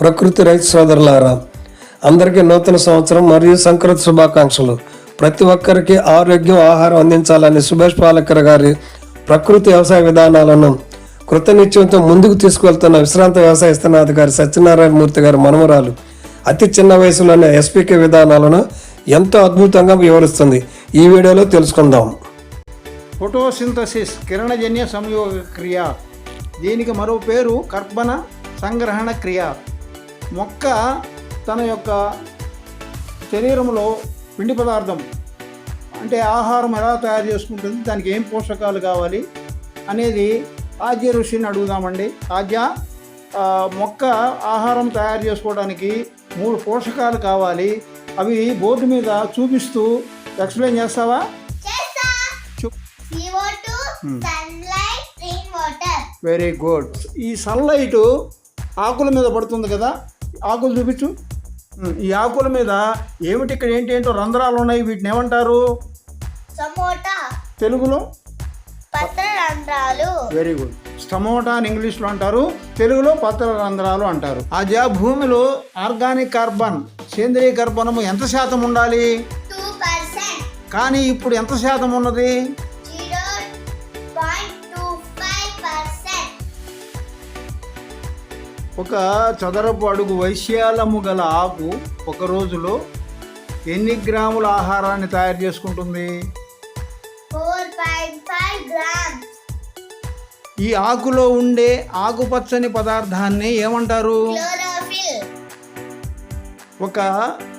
ప్రకృతి రైతు సోదరులారా, అందరికీ నూతన సంవత్సరం మరియు సంక్రాంతి శుభాకాంక్షలు. ప్రతి ఒక్కరికి ఆరోగ్యం, ఆహారం అందించాలని సుభాష్ పాలేకర్ గారి ప్రకృతి వ్యవసాయ విధానాలను కృతనిశ్చయంతో ముందుకు తీసుకువెళ్తున్న విశ్రాంత వ్యవసాయ స్థానాధికారి సత్యనారాయణ మూర్తి గారి మనమరాలు అతి చిన్న వయసులోనే ఎస్పీకే విధానాలను ఎంతో అద్భుతంగా వివరిస్తుంది. ఈ వీడియోలో తెలుసుకుందాం. ఫోటోసింథసిస్ కిరణజన్య సంయోగ క్రియ, దీనికి మరో పేరు కర్బన సంగ్రహణ క్రియ. మొక్క తన యొక్క శరీరంలో పిండి పదార్థం అంటే ఆహారం ఎలా తయారు చేసుకుంటుంది, దానికి ఏం పోషకాలు కావాలి అనేది ఆద్య ఋషిని అడుగుదామండి. ఆద్య, మొక్క ఆహారం తయారు చేసుకోవడానికి 3 పోషకాలు కావాలి, అవి బోర్డు మీద చూపిస్తూ ఎక్స్ప్లెయిన్ చేస్తావా? Very good. ఈ సన్లైట్ ఆకుల మీద పడుతుంది కదా, ఆకులు చూపించు. ఈ ఆకుల మీద ఏమిటి ఇక్కడ ఏంటో రంధ్రాలు ఉన్నాయి, వీటిని ఏమంటారు? తెలుగులో పత్ర రంధ్రాలు. Very good. స్టమోటా అని ఇంగ్లీష్లో అంటారు, తెలుగులో పత్ర రంధ్రాలు అంటారు. ఆ భూమిలో ఆర్గానిక్ కార్బన్, సేంద్రీయ కర్బనము ఎంత శాతం ఉండాలి? 2%. కానీ ఇప్పుడు ఎంత శాతం ఉన్నది? 0.25%. ఒక చదరపు అడుగు వైశాల్యము గల ఆకు ఒక రోజులో ఎన్ని గ్రాముల ఆహారాన్ని తయారు చేసుకుంటుంది? 4.5 grams. ఈ ఆకులో ఉండే ఆకుపచ్చని పదార్థాన్ని ఏమంటారు? Chlorophyll. ఒక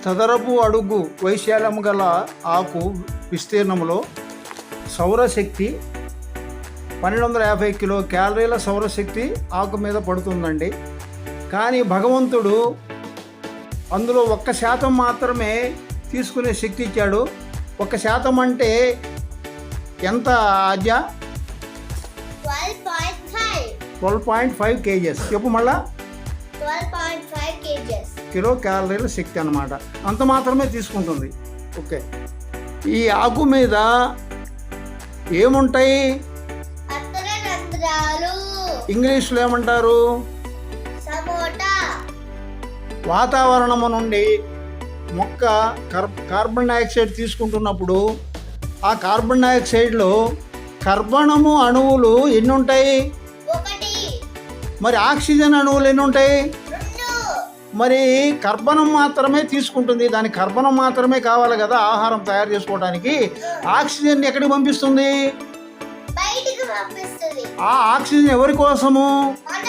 చదరపు అడుగు వైశాల్యము గల ఆకు విస్తీర్ణంలో సౌరశక్తి 1250 కిలో క్యాలరీల సౌరశక్తి ఆకు మీద పడుతుందండి. కానీ భగవంతుడు అందులో 1% మాత్రమే తీసుకునే శక్తి ఇచ్చాడు. 1% అంటే ఎంత ఆద్య? 12.5 kgs. చెప్పు మళ్ళా. 12.5 kgs. కిలో క్యాలరీల శక్తి అన్నమాట. అంత మాత్రమే తీసుకుంటుంది. ఓకే. ఈ ఆకు మీద ఏముంటాయి? పత్ర రంధ్రాలు. ఇంగ్లీష్లో ఏమంటారు? సమోటా. వాతావరణము నుండి మొక్క కార్బన్ డైఆక్సైడ్ తీసుకుంటున్నప్పుడు ఆ కార్బన్ డైఆక్సైడ్లో కర్బనము అణువులు ఎన్ని ఉంటాయి? 1. మరి ఆక్సిజన్ అణువులు ఎన్ని ఉంటాయి? 2. మరి కర్బనం మాత్రమే తీసుకుంటుంది, దానికి కర్బనం మాత్రమే కావాలి కదా ఆహారం తయారు చేసుకోవడానికి. ఆక్సిజన్ ఎక్కడికి పంపిస్తుంది? బయటికి పంపిస్తుంది. ఆ ఆక్సిజన్ ఎవరి కోసము? మన